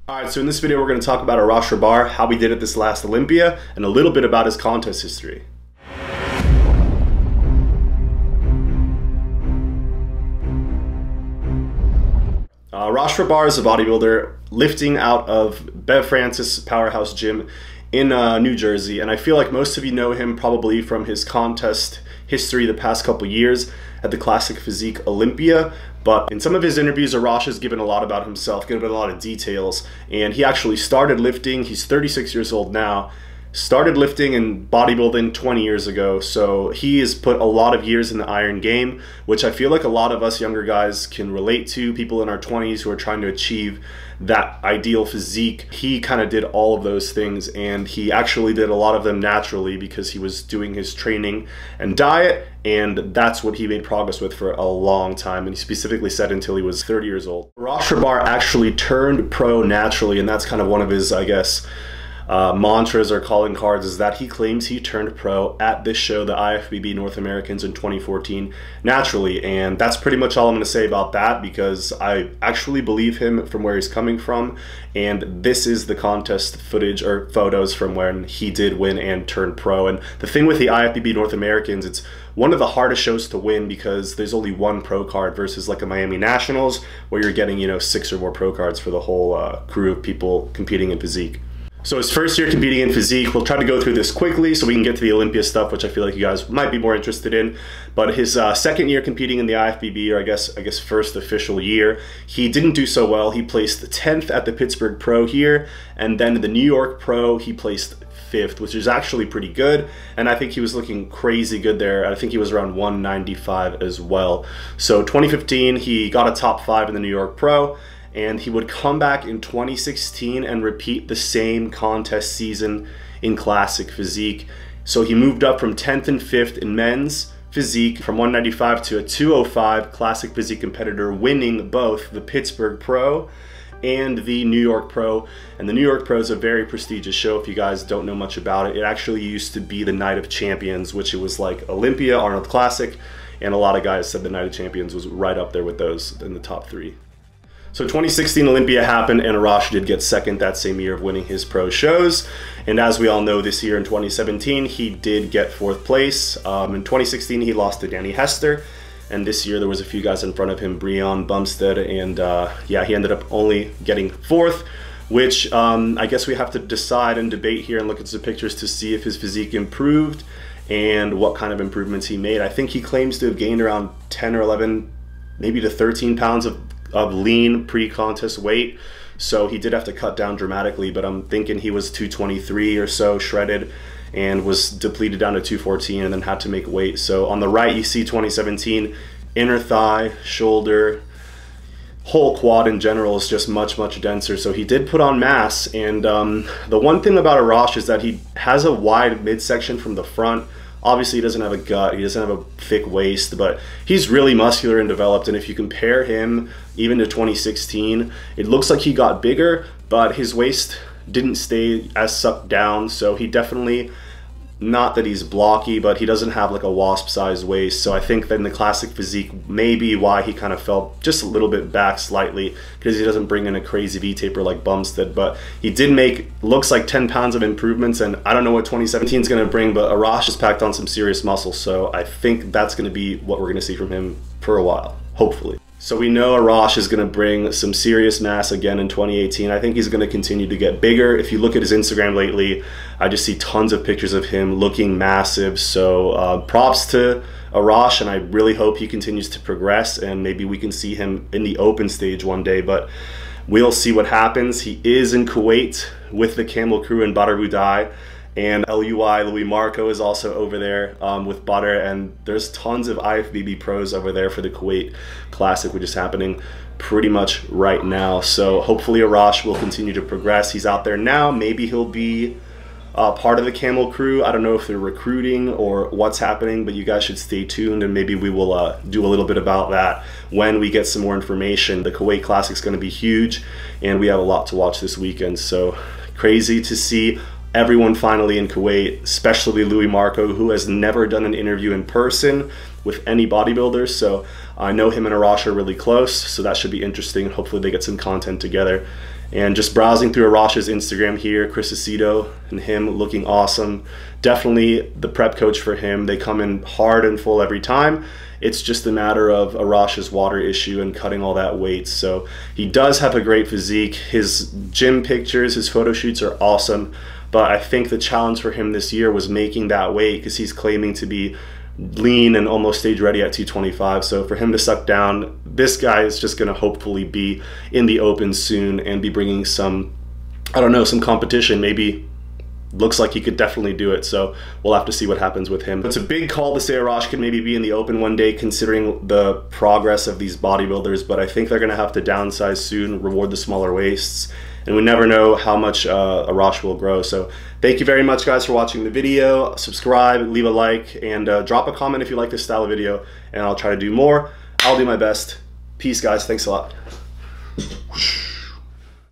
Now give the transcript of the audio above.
Alright, so in this video we're going to talk about RAHBAR, how he did at this last Olympia, and a little bit about his contest history. RAHBAR is a bodybuilder lifting out of Bev Francis Powerhouse Gym in New Jersey, and I feel like most of you know him probably from his contest history the past couple years at the Classic Physique Olympia. But in some of his interviews, Arash has given a lot about himself, given a lot of details, and he actually started lifting. He's 36 years old now. Started lifting and bodybuilding 20 years ago, so he has put a lot of years in the iron game, which I feel like a lot of us younger guys can relate to, people in our 20s who are trying to achieve that ideal physique. He kind of did all of those things, and he actually did a lot of them naturally because he was doing his training and diet, and that's what he made progress with for a long time, and he specifically said until he was 30 years old. RAHBAR actually turned pro naturally, and that's kind of one of his, I guess, mantras or calling cards, is that he claims he turned pro at this show, the IFBB North Americans in 2014, naturally. And that's pretty much all I'm going to say about that, because I actually believe him from where he's coming from, and this is the contest footage or photos from when he did win and turned pro. And the thing with the IFBB North Americans, it's one of the hardest shows to win because there's only one pro card versus like a Miami Nationals where you're getting, 6 or more pro cards for the whole crew of people competing in physique. So his first year competing in physique, we'll try to go through this quickly so we can get to the Olympia stuff, which I feel like you guys might be more interested in. But his second year competing in the IFBB, or I guess first official year, he didn't do so well. He placed 10th at the Pittsburgh Pro here, and then the New York Pro he placed 5th, which is actually pretty good, and I think he was looking crazy good there. I think he was around 195 as well. So 2015, he got a top 5 in the New York Pro, and he would come back in 2016 and repeat the same contest season in Classic Physique. So he moved up from 10th and 5th in men's physique from 195 to a 205 Classic Physique competitor, winning both the Pittsburgh Pro and the New York Pro. And the New York Pro is a very prestigious show if you guys don't know much about it. It actually used to be the Night of Champions, which it was like Olympia, Arnold Classic, and a lot of guys said the Night of Champions was right up there with those in the top 3. So 2016 Olympia happened, and Arash did get second that same year of winning his pro shows. And as we all know, this year in 2017, he did get 4th place. In 2016, he lost to Danny Hester. And this year, there was a few guys in front of him, Breon, Bumstead, and yeah, he ended up only getting 4th, which I guess we have to decide and debate here and look at some pictures to see if his physique improved and what kind of improvements he made. I think he claims to have gained around 10 or 11, maybe to 13 pounds of lean pre-contest weight, so he did have to cut down dramatically, but I'm thinking he was 223 or so shredded and was depleted down to 214 and then had to make weight. So on the right you see 2017, inner thigh, shoulder, whole quad in general is just much denser, so he did put on mass. And the one thing about Arash is that he has a wide midsection from the front. Obviously, he doesn't have a gut, he doesn't have a thick waist, but he's really muscular and developed. And if you compare him even to 2016, it looks like he got bigger, but his waist didn't stay as sucked down. So he definitely, not that he's blocky, but he doesn't have like a wasp-sized waist. So I think that in the Classic Physique may be why he kind of fell just a little bit back slightly, because he doesn't bring in a crazy V-taper like Bumstead. But he did make, looks like 10 pounds of improvements, and I don't know what 2017 is going to bring, but Arash has packed on some serious muscle, so I think that's going to be what we're going to see from him for a while, hopefully. So we know Arash is going to bring some serious mass again in 2018. I think he's going to continue to get bigger. If you look at his Instagram lately, I just see tons of pictures of him looking massive. So props to Arash, and I really hope he continues to progress, and maybe we can see him in the open stage one day, but we'll see what happens. He is in Kuwait with the Camel crew in Badr Budai, and LUI Louis Marco is also over there with Badr, and there's tons of IFBB pros over there for the Kuwait Classic, which is happening pretty much right now. So hopefully Arash will continue to progress. He's out there now. Maybe he'll be part of the Camel crew. I don't know if they're recruiting or what's happening, but you guys should stay tuned, and maybe we will do a little bit about that when we get some more information. The Kuwait Classic is going to be huge, and we have a lot to watch this weekend. So crazy to see everyone finally in Kuwait, especially Louis Marco, who has never done an interview in person with any bodybuilders. So I know him and Arash are really close, so that should be interesting. Hopefully they get some content together. And just browsing through ARASH's Instagram here, Chris Aceto and him looking awesome. Definitely the prep coach for him. They come in hard and full every time. It's just a matter of ARASH's water issue and cutting all that weight. So he does have a great physique. His gym pictures, his photo shoots are awesome. But I think the challenge for him this year was making that weight, because he's claiming to be lean and almost stage ready at 225. So for him to suck down, this guy is just going to hopefully be in the open soon and be bringing some, I don't know, some competition. Maybe looks like he could definitely do it, so we'll have to see what happens with him. It's a big call to say ARASH could maybe be in the open one day, considering the progress of these bodybuilders, but I think they're going to have to downsize soon, reward the smaller waists, and we never know how much ARASH will grow. So thank you very much, guys, for watching the video. Subscribe, leave a like, and drop a comment if you like this style of video, and I'll try to do more. I'll do my best. Peace, guys. Thanks a lot.